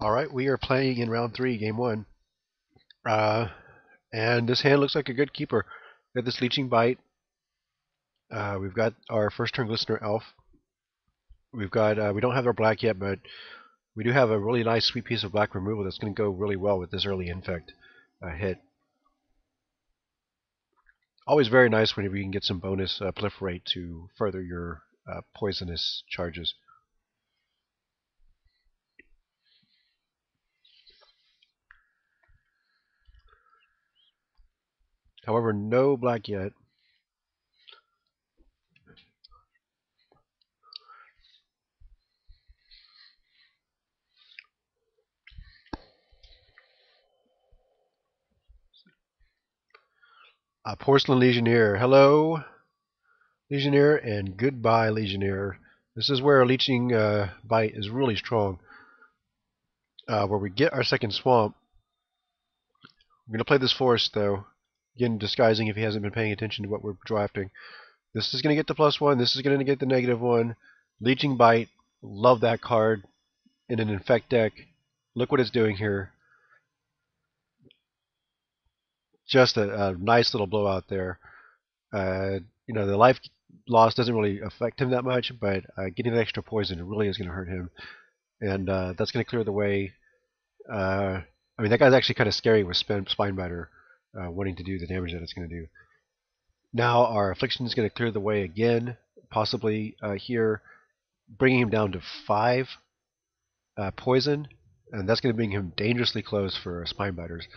Alright, we are playing in round 3, game 1. And this hand looks like a good keeper. We have this Leeching Bite. We've got our first turn Glistener Elf. We don't have our black yet, but we do have a really nice sweet piece of black removal that's going to go really well with this early infect hit. Always very nice whenever you can get some bonus proliferate to further your poisonous charges. However, no black yet. Porcelain Legionnaire. Hello, Legionnaire, and goodbye, Legionnaire. This is where a Leeching Bite is really strong. Where we get our second swamp. We're going to play this forest, though. Again, disguising if he hasn't been paying attention to what we're drafting. This is going to get the +1. This is going to get the -1. Leeching Bite. Love that card in an Infect deck. Look what it's doing here. Just a nice little blowout there. The life loss doesn't really affect him that much, but getting the extra poison really is going to hurt him. And that's going to clear the way. That guy's actually kind of scary with Spinebiter wanting to do the damage that it's going to do. Now our Affliction is going to clear the way again, possibly here, bringing him down to 5 poison, and that's going to bring him dangerously close for Spinebiters.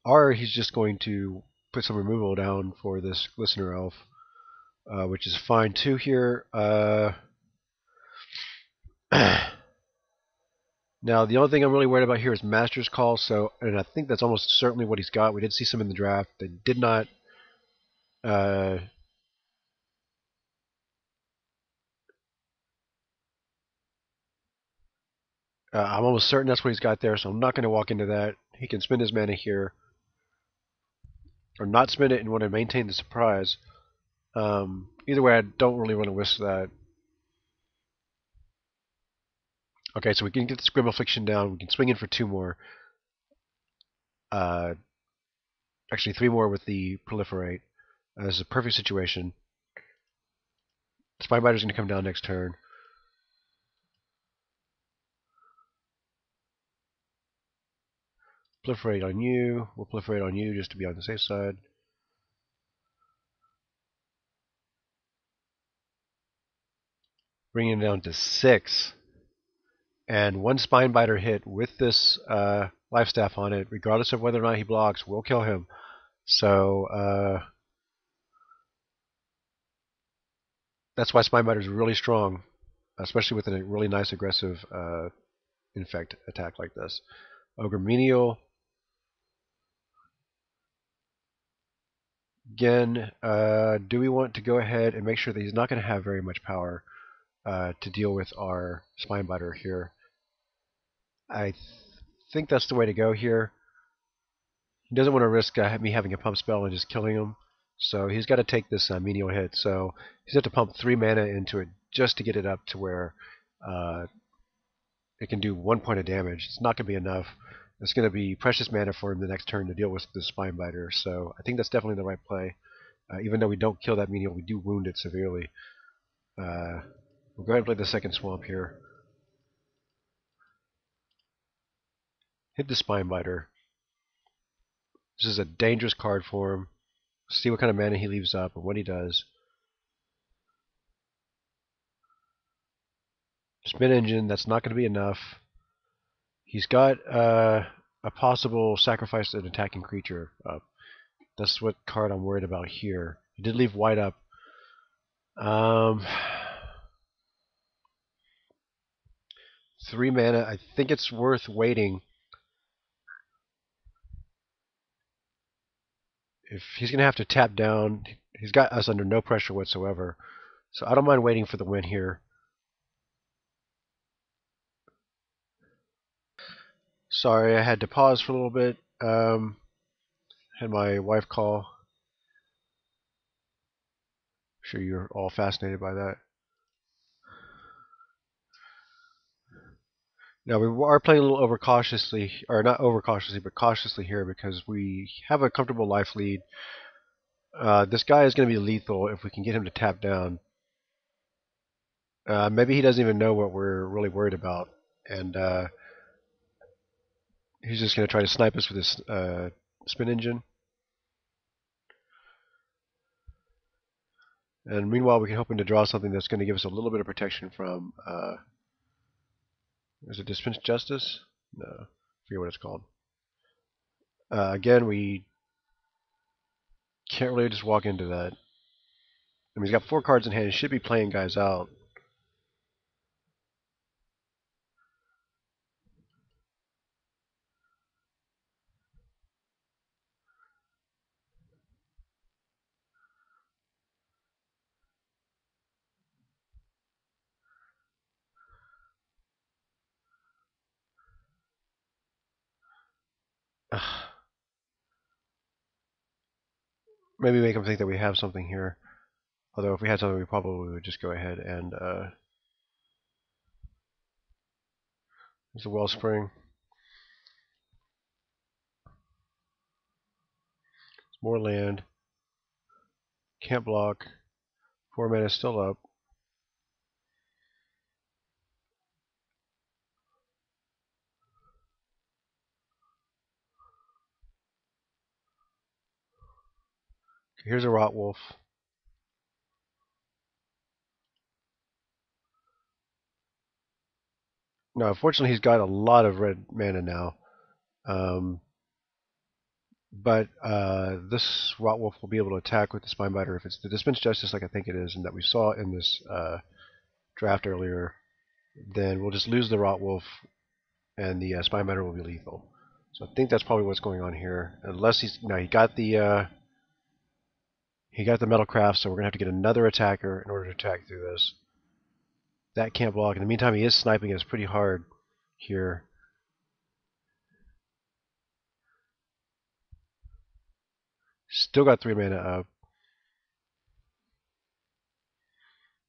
Or he's just going to put some removal down for this Glistener Elf, which is fine too here. Now, the only thing I'm really worried about here is Master's Call, and I think that's almost certainly what he's got. We did see some in the draft. They did not... I'm almost certain that's what he's got there, so I'm not going to walk into that. He can spend his mana here. Or not spend it and want to maintain the surprise. Either way, I don't really want to risk that. Okay, so we can get this Grim Affliction down. We can swing in for 2 more. Actually, 3 more with the Proliferate. This is a perfect situation. Spinebiter's going to come down next turn. Proliferate on you. We'll proliferate on you just to be on the safe side. Bringing it down to 6. And 1 Spinebiter hit with this Life Staff on it, regardless of whether or not he blocks, will kill him. So that's why Spinebiter is really strong, especially with a really nice aggressive infect attack like this. Ogre Menial. Again, do we want to go ahead and make sure that he's not going to have very much power to deal with our Spinebiter here? I think that's the way to go here. He doesn't want to risk me having a pump spell and just killing him. So he's got to take this menial hit. So he's got to pump 3 mana into it just to get it up to where it can do 1 point of damage. It's not going to be enough. It's going to be precious mana for him the next turn to deal with the Spinebiter. So I think that's definitely the right play. Even though we don't kill that menial, we do wound it severely. We'll go ahead and play the second swamp here. Hit the Spinebiter. This is a dangerous card for him. See what kind of mana he leaves up and what he does. Spin Engine, that's not going to be enough. He's got a possible sacrifice an attacking creature up. That's what card I'm worried about here. He did leave white up. 3 mana. I think it's worth waiting. If he's going to have to tap down, he's got us under no pressure whatsoever. So I don't mind waiting for the win here. Sorry, I had to pause for a little bit. Had my wife call. I'm sure you're all fascinated by that. Now we are playing a little overcautiously, or not overcautiously, but cautiously here because we have a comfortable life lead. This guy is going to be lethal if we can get him to tap down. Maybe he doesn't even know what we're really worried about, and he's just going to try to snipe us with his spin engine. And meanwhile, we can hoping to draw something that's going to give us a little bit of protection from. Is it Dispense Justice? No, I forget what it's called. Again, we can't really just walk into that. I mean, he's got 4 cards in hand. He should be playing guys out. Maybe make him think that we have something here. Although if we had something, we probably would just go ahead and there's a Wellspring. More land. Can't block. 4 mana still up. Here's a Rotwolf. Now, unfortunately, he's got a lot of red mana now. Um, but this Rotwolf will be able to attack with the Spinebiter if it's the Dispense Justice like I think it is and that we saw in this draft earlier. Then we'll just lose the Rotwolf and the Spinebiter will be lethal. So I think that's probably what's going on here. Unless he's no, he got the Metalcraft, so we're gonna have to get another attacker in order to attack through this. That can't block. In the meantime, he is sniping us pretty hard here. Still got 3 mana up.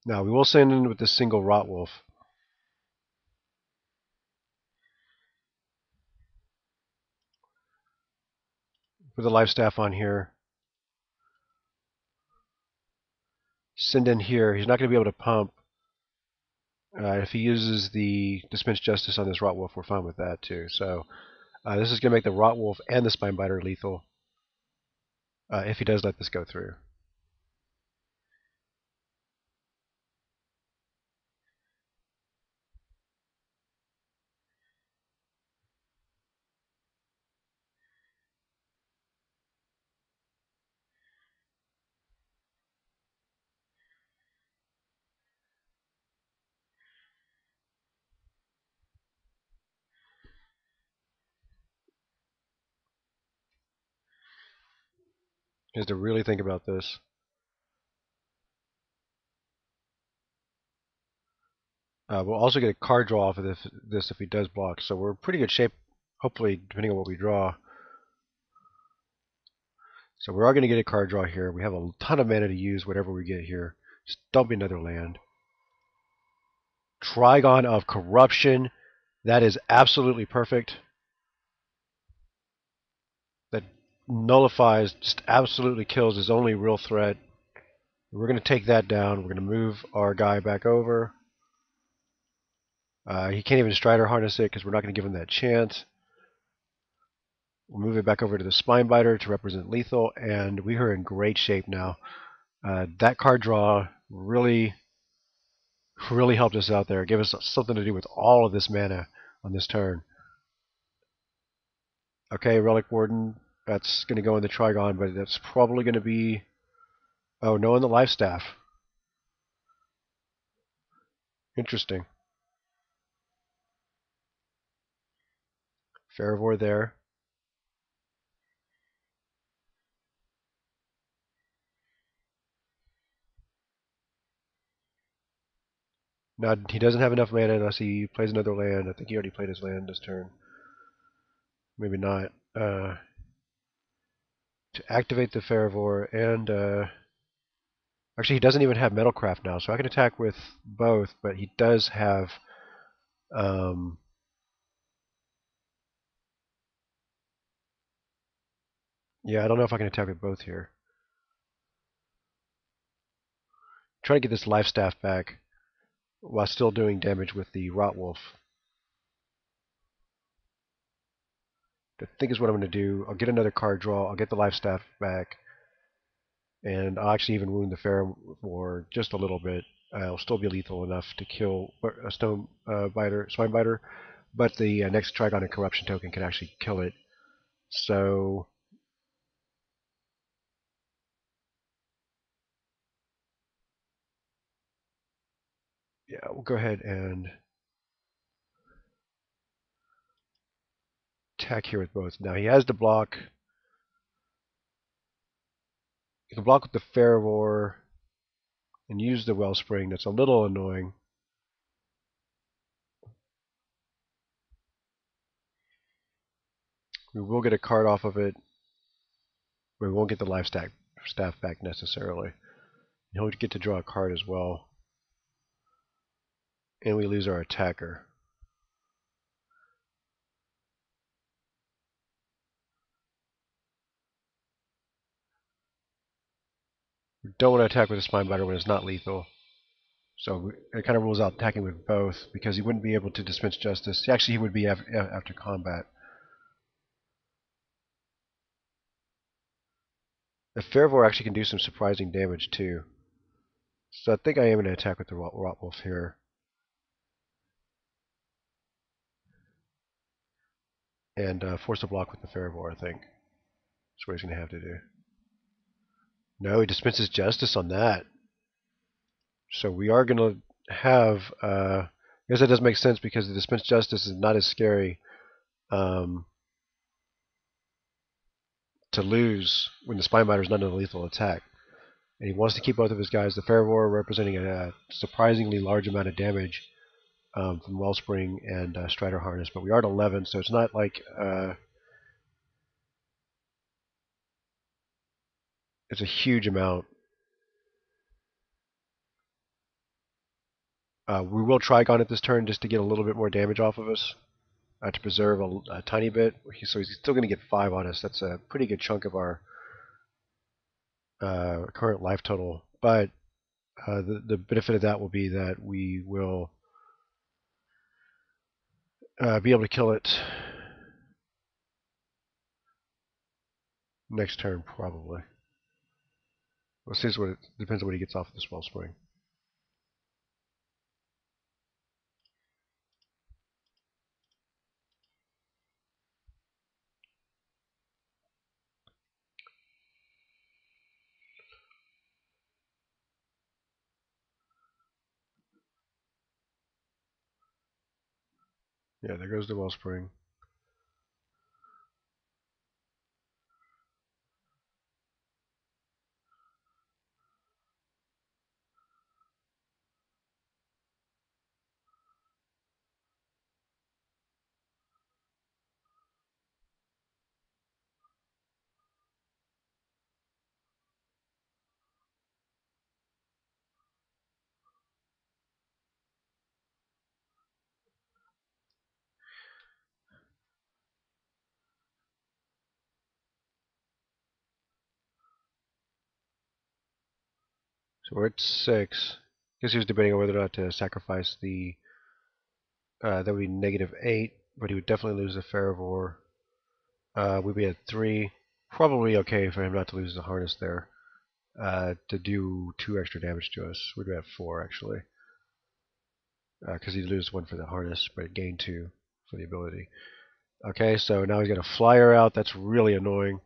Now we will send in with this single Rotwolf. With the Life Staff on here. Send in here. He's not going to be able to pump. If he uses the Dispense Justice on this Rotwolf, we're fine with that too. So this is going to make the Rotwolf and the Spinebiter lethal if he does let this go through. He has to really think about this. We'll also get a card draw off of this if he does block. So we're in pretty good shape, hopefully, depending on what we draw. So we are going to get a card draw here. We have a ton of mana to use whatever we get here. Just dump another land. Trigon of Corruption. That is absolutely perfect. That nullifies, just absolutely kills his only real threat. We're going to take that down. We're going to move our guy back over. He can't even Strider Harness it because we're not going to give him that chance. We'll move it back over to the Spinebiter to represent lethal, and we are in great shape now. That card draw really helped us out there. It gave us something to do with all of this mana on this turn. Okay, Relic Warden, that's going to go in the Trigon, but that's probably going to be... Oh, no in the Life Staff. Interesting. Faravor there. Now, he doesn't have enough mana unless he plays another land. I think he already played his land this turn. Maybe not. To activate the Faravor, and actually he doesn't even have Metalcraft now, so I can attack with both, but he does have Yeah, I don't know if I can attack with both here. Try to get this life staff back while still doing damage with the Rot Wolf. I think is what I'm going to do. I'll get another card draw. I'll get the life staff back, and I'll actually even wound the Ferromore just a little bit. It'll still be lethal enough to kill a swine biter, but the next Trigon and Corruption token can actually kill it. So yeah, we'll go ahead and attack here with both. Now he has to block. He can block with the Fervor and use the Wellspring. That's a little annoying. We will get a card off of it. We won't get the life staff back necessarily. He'll get to draw a card as well. And we lose our attacker. We don't want to attack with a Spinebiter when it's not lethal. So it kind of rules out attacking with both because he wouldn't be able to dispense justice. Actually, he would be after combat. The Fervor actually can do some surprising damage too. So I think I am going to attack with the Rot Wolf here. And force a block with the Fervor, I think. That's what he's going to have to do. No, he dispenses justice on that. So we are going to have... I guess that does make sense because the dispense justice is not as scary to lose when the Spinebiter is not a lethal attack. And he wants to keep both of his guys. The Fervor representing a surprisingly large amount of damage from Wellspring and Strider Harness. But we are at 11, so it's not like... it's a huge amount. We will Trigon at this turn just to get a little bit more damage off of us, to preserve a tiny bit. So he's still going to get 5 on us. That's a pretty good chunk of our current life total. But the benefit of that will be that we will be able to kill it next turn, probably. We'll see what it depends on what he gets off of this Wellspring. Yeah, there goes the Wellspring. So we're at 6. I guess he was debating on whether or not to sacrifice the... that would be -8, but he would definitely lose the Fervor. We'd be at 3. Probably okay for him not to lose the Harness there. To do 2 extra damage to us. We'd be at 4 actually. Because he'd lose 1 for the Harness, but gain 2 for the ability. Okay, so now he's got a Flyer out. That's really annoying.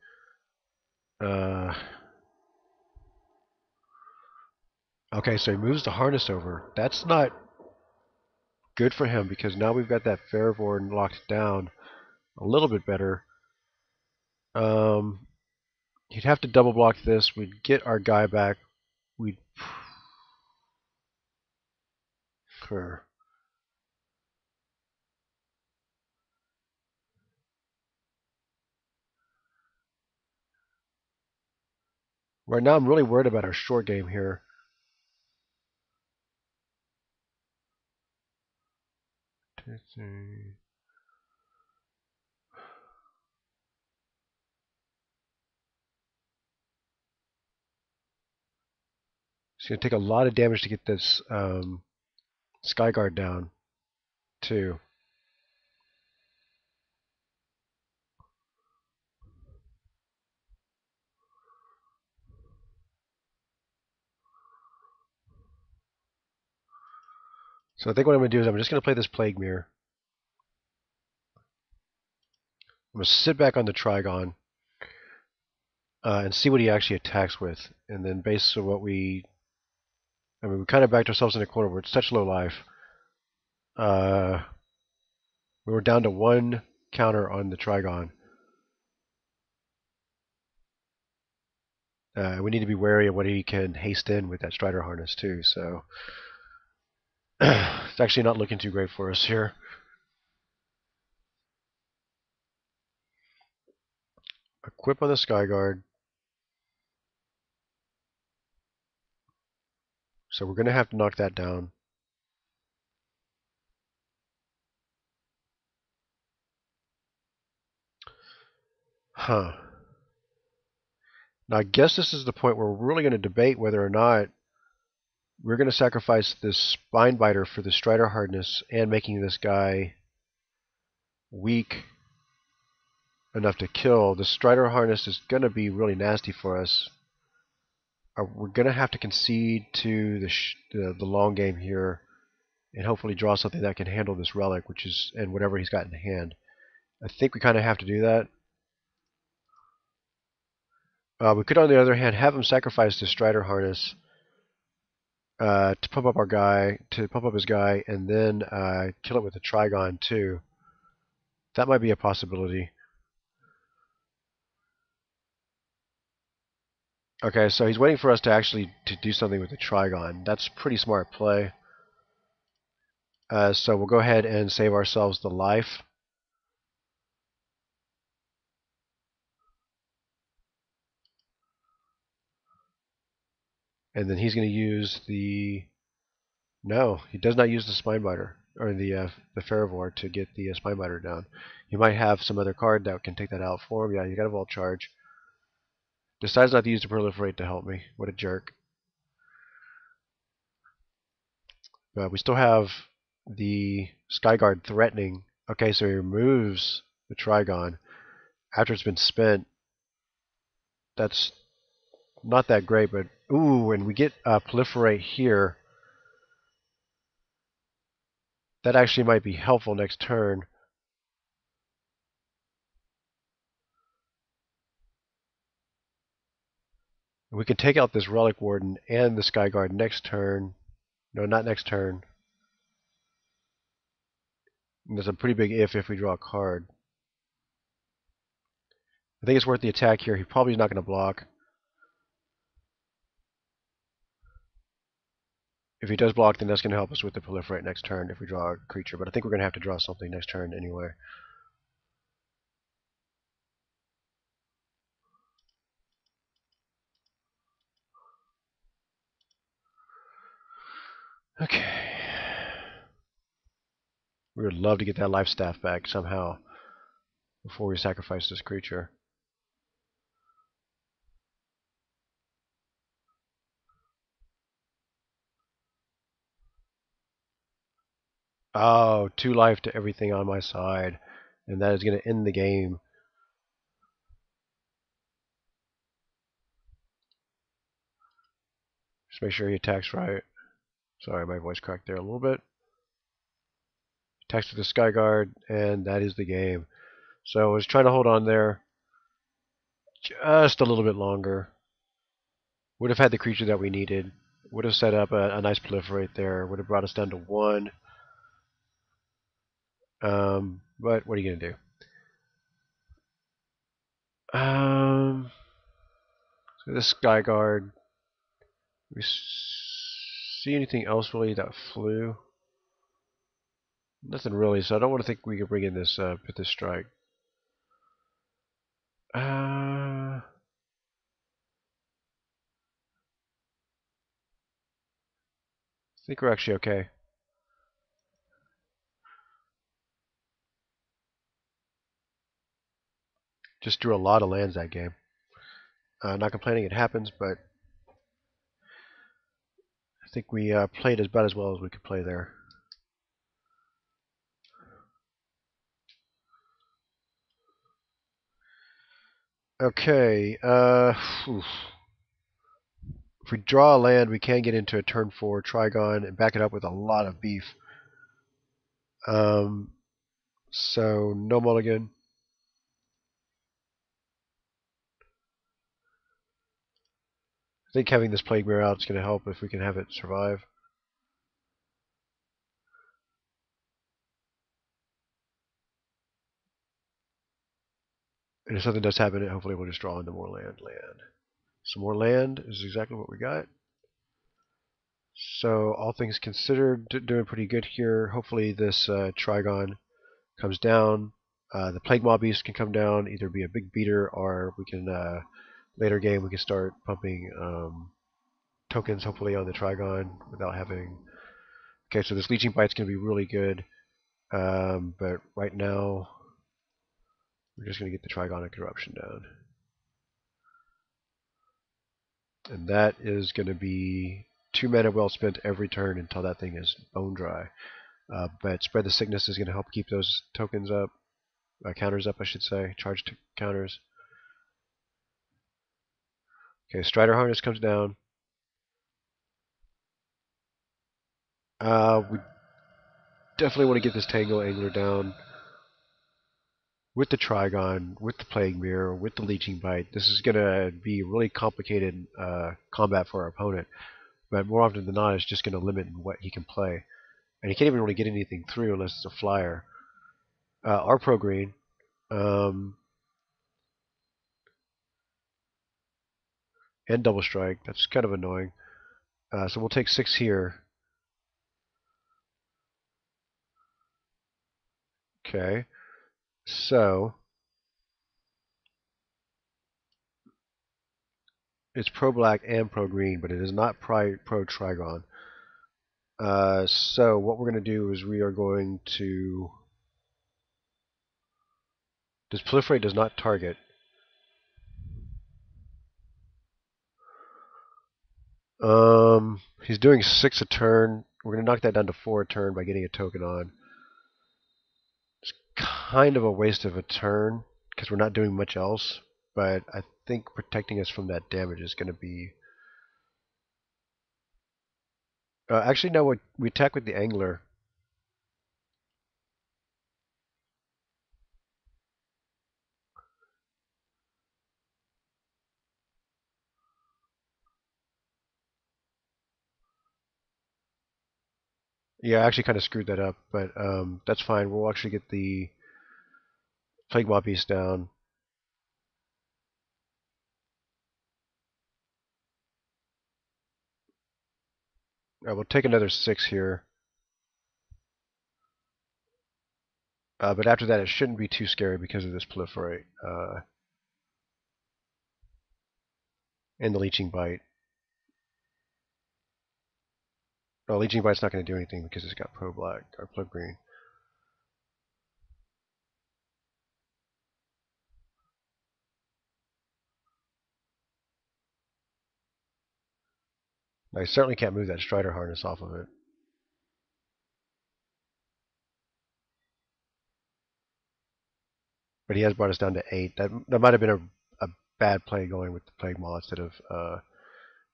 Okay, so he moves the Harness over. That's not good for him because now we've got that Fervor locked down a little bit better. He'd have to double block this. We'd get our guy back. We'd... Right now I'm really worried about our short game here. Okay, It's going to take a lot of damage to get this Skyguard down, too. So I think what I'm going to do is I'm just going to play this Plague Mirror. I'm going to sit back on the Trigon and see what he actually attacks with. And then based on what we kind of backed ourselves in a corner where it's such low life. We were down to one counter on the Trigon. We need to be wary of what he can haste in with that Strider harness too. So it's actually not looking too great for us here. Equip on the Skyguard. So we're going to have to knock that down. Huh. Now I guess this is the point where we're really going to debate whether or not we're going to sacrifice this Spinebiter for the Strider hardness and making this guy weak enough to kill. The Strider harness is going to be really nasty for us. We're going to have to concede to the long game here and hopefully draw something that can handle this relic, and whatever he's got in hand. I think we kind of have to do that. We could, on the other hand, have him sacrifice the Strider harness to pump up his guy, and then kill it with the Trigon too. That might be a possibility. Okay, so he's waiting for us to actually do something with the Trigon. That's pretty smart play. So we'll go ahead and save ourselves the life. And then he's going to use the... No, he does not use the Spinebiter, or the Ferivore to get the Spinebiter down. He might have some other card that can take that out for him. Yeah, you got a Vault Charge. Decides not to use the Proliferate to help me. What a jerk. But we still have the Skyguard threatening. Okay, so he removes the Trigon after it's been spent. That's not that great, but ooh, and we get Proliferate here. That actually might be helpful next turn. We can take out this Relic Warden and the Skyguard next turn. No, not next turn. And there's a pretty big if we draw a card. I think it's worth the attack here. He probably is not going to block. If he does block, then that's going to help us with the Proliferate next turn if we draw a creature. But I think we're going to have to draw something next turn anyway. Okay. We would love to get that life staff back somehow before we sacrifice this creature. Oh, 2 life to everything on my side. And that is going to end the game. Just make sure he attacks right. Sorry, my voice cracked there a little bit. Attacks with the Skyguard, and that is the game. So I was trying to hold on there just a little bit longer. Would have had the creature that we needed. Would have set up a nice Proliferate there. Would have brought us down to 1. But what are you going to do? So this Skyguard. We see anything else really that flew? Nothing really, so I don't want to think we can bring in this Pithis Strike. I think we're actually okay. Just drew a lot of lands that game. Not complaining, it happens, but I think we played about as well as we could play there. Okay. If we draw a land, we can get into a turn 4 Trigon and back it up with a lot of beef. So no mulligan. I think having this Plague Mirror out is going to help if we can have it survive. And if something does happen, hopefully we'll just draw into more land. Some more land is exactly what we got. So all things considered, doing pretty good here. Hopefully this Trigon comes down. The Plague Maw Beast can come down, either be a big beater or we can, later game, we can start pumping tokens hopefully on the Trigon without having... Okay, so this Leeching Bite's going to be really good. But right now, we're just going to get the Trigonic Corruption down. And that is going to be 2 mana well spent every turn until that thing is bone dry. But Spread the Sickness is going to help keep those tokens up. Counters up, I should say. Charge counters. Okay, Strider Harness comes down. We definitely want to get this Tango Angler down. With the Trigon, with the Plague Mirror, with the Leeching Bite. This is going to be really complicated combat for our opponent. But more often than not, it's just going to limit what he can play. And he can't even really get anything through unless it's a flyer. Our Pro Green. And Double Strike. That's kind of annoying. So we'll take 6 here. Okay. So it's Pro Black and Pro Green, but it is not Pro Trigon. So what we're going to do is we are going to... This Proliferate does not target. He's doing 6 a turn. We're going to knock that down to 4 a turn by getting a token on. It's kind of a waste of a turn because we're not doing much else, but I think protecting us from that damage is going to be... actually, no, we attack with the Angler. Yeah, I actually kind of screwed that up, but that's fine. We'll actually get the Plague Maw Beast down. We'll take another 6 here. But after that, it shouldn't be too scary because of this Proliferate and the Leeching Bite. Oh, Leeching Bite's not going to do anything because it's got Pro Black or Pro Green. I certainly can't move that Strider Harness off of it. But he has brought us down to 8. That might have been a bad play going with the Plague Maw instead of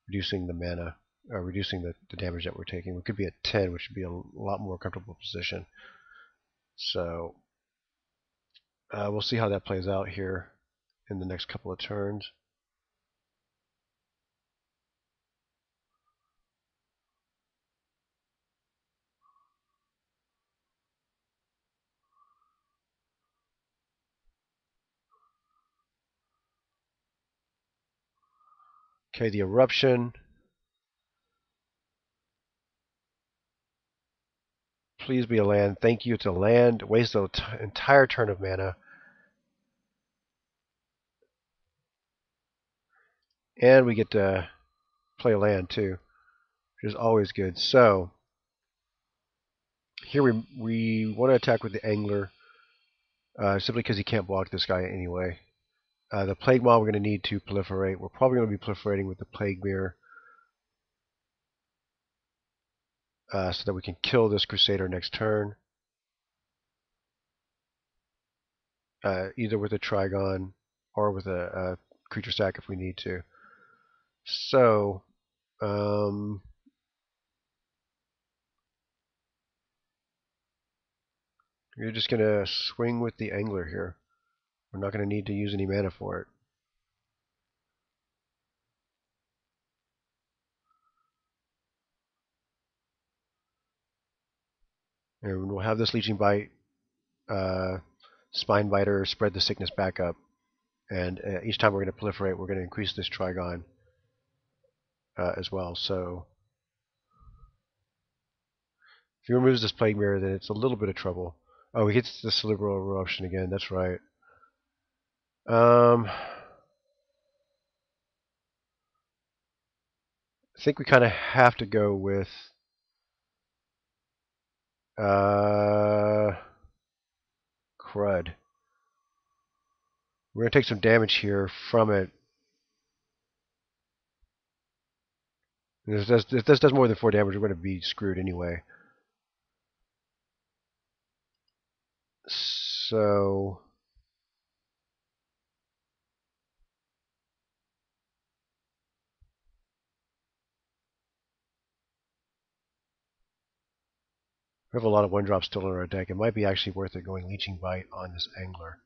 reducing the mana, or reducing the damage that we're taking. We could be at 10, which would be a lot more comfortable position. So we'll see how that plays out here in the next couple of turns. Okay, the Eruption. Please be a land. Thank you. It's a land. Waste an entire turn of mana. And we get to play a land too, which is always good. So here we want to attack with the Angler, simply because he can't block this guy anyway. The Plague Maw we're going to need to proliferate. We're probably going to be proliferating with the Plague Mirror. so that we can kill this Crusader next turn, either with a Trigon or with a creature stack if we need to. So, we're just going to swing with the Angler here. We're not going to need to use any mana for it. And we'll have this Leeching Bite, Spine Biter, spread the sickness back up. And each time we're going to proliferate, we're going to increase this Trigon as well. So if he removes this Plague Mirror, then it's a little bit of trouble. Oh, he hits the Cerebral Eruption again. That's right. I think we kind of have to go with crud. We're going to take some damage here from it. If this does more than 4 damage, we're going to be screwed anyway. So we have a lot of 1-drops still in our deck. It might be actually worth it going Leeching Bite on this Angler.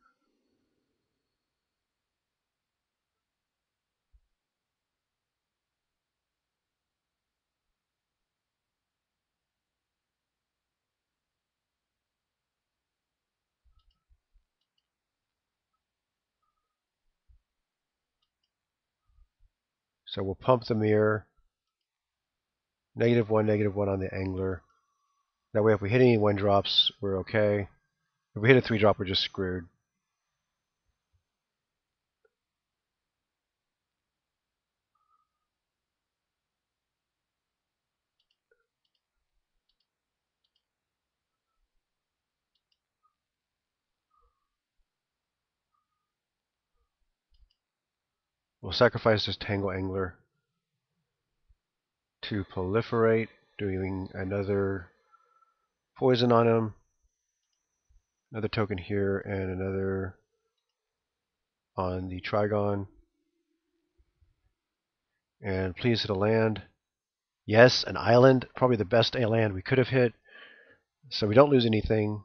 So we'll pump the mirror. -1 on the Angler. That way if we hit any 1-drops, we're okay. If we hit a 3-drop, we're just screwed. We'll sacrifice this Tangle Angler to proliferate, doing another poison on him. Another token here, and another on the Trigon. And please hit a land. Yes, an island. Probably the best land we could have hit. So we don't lose anything.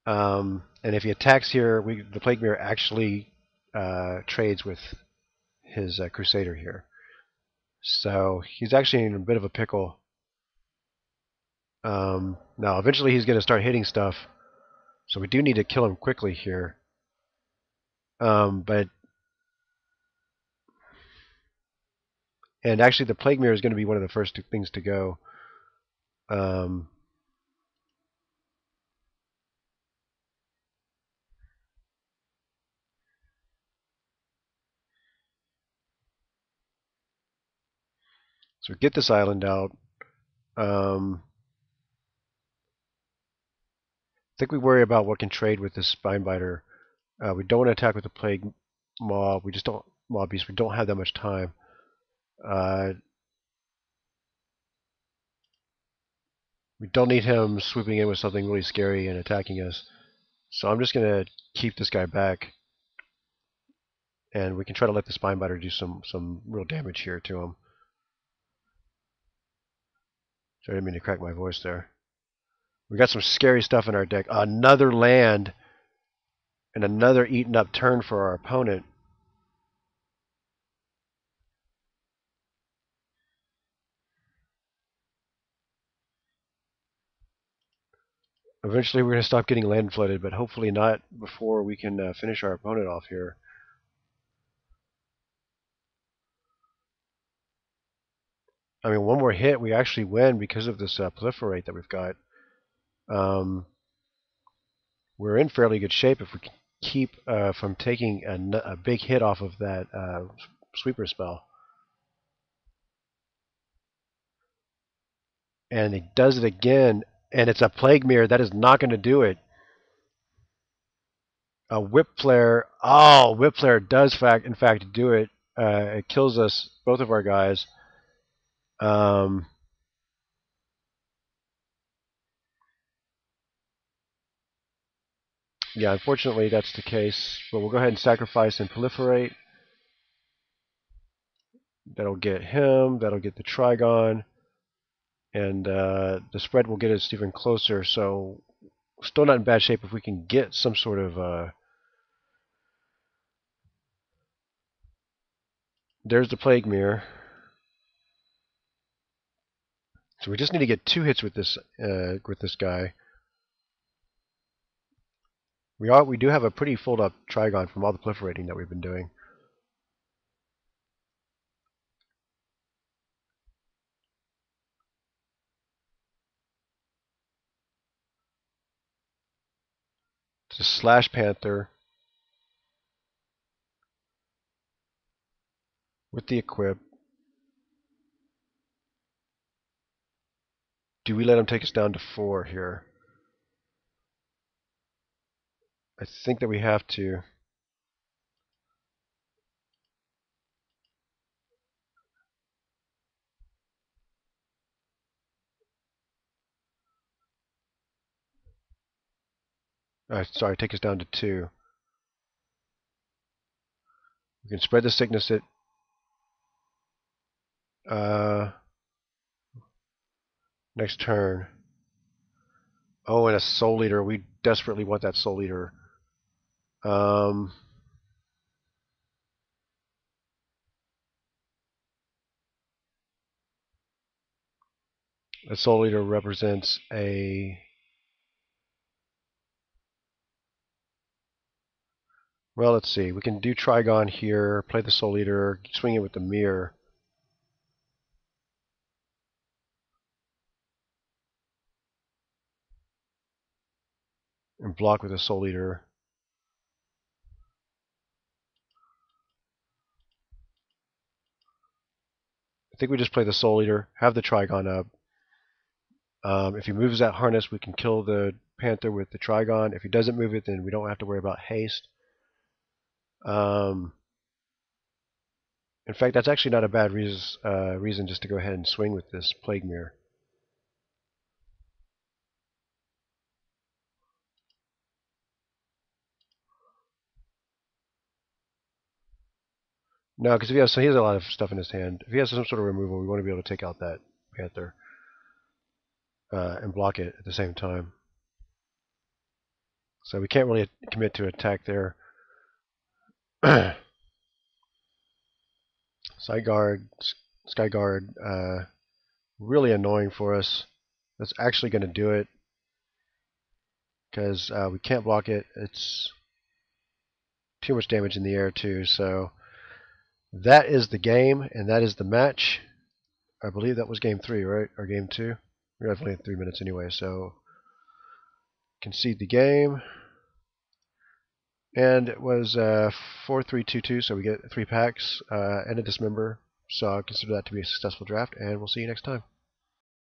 And if he attacks here, the Plague Mirror actually trades with his Crusader here. So he's actually in a bit of a pickle. Now, eventually he's going to start hitting stuff. So we do need to kill him quickly here. And actually the Plague Mirror is going to be one of the first things to go. So get this island out. I think we worry about what can trade with this Spinebiter. We don't want to attack with the Plague Mob. We just don't Mob Beast. We don't have that much time. We don't need him swooping in with something really scary and attacking us. So I'm just going to keep this guy back. And we can try to let the Spinebiter do some real damage here to him. Sorry, I didn't mean to crack my voice there. We got some scary stuff in our deck. Another land and another eaten up turn for our opponent. Eventually we're going to stop getting land flooded, but hopefully not before we can finish our opponent off here. I mean, one more hit, we actually win because of this proliferate that we've got. We're in fairly good shape if we can keep from taking a big hit off of that sweeper spell. And he does it again, and it's a Plague Mirror. That is not going to do it. A Whip Flare. Oh, Whip Flare does in fact do it. It kills us, both of our guys. Yeah, unfortunately that's the case. But we'll go ahead and sacrifice and proliferate. That'll get him. That'll get the Trigon. And the spread will get us even closer. So still not in bad shape if we can get some sort of... there's the Plague Mirror. So we just need to get 2 hits with this guy. We do have a pretty filled up Trigon from all the proliferating that we've been doing. It's a Slash Panther with the equip. Do we let him take us down to 4 here? I think that we have to. Sorry, take us down to 2. We can spread the sickness at next turn. Oh, and a Soul Eater. We desperately want that Soul Eater. Um, a Soul Eater represents a... Well, let's see. We can do Trigon here, play the Soul Eater, swing it with the Mirror. And block with a Soul Eater. I think we just play the Soul Eater, have the Trigon up. If he moves that harness, we can kill the Panther with the Trigon. If he doesn't move it, then we don't have to worry about haste. In fact, that's actually not a bad reason just to go ahead and swing with this Plague Mirror. No, because he has a lot of stuff in his hand. If he has some sort of removal, we want to be able to take out that Panther and block it at the same time. So we can't really commit to attack there. Skyguard, really annoying for us. That's actually going to do it because we can't block it. It's too much damage in the air too. So that is the game, and that is the match. I believe that was game 3, right? Or game 2? We're definitely at 3 minutes anyway, so concede the game. And it was 4-3-2-2, so we get 3 packs and a dismember. So I consider that to be a successful draft, and we'll see you next time.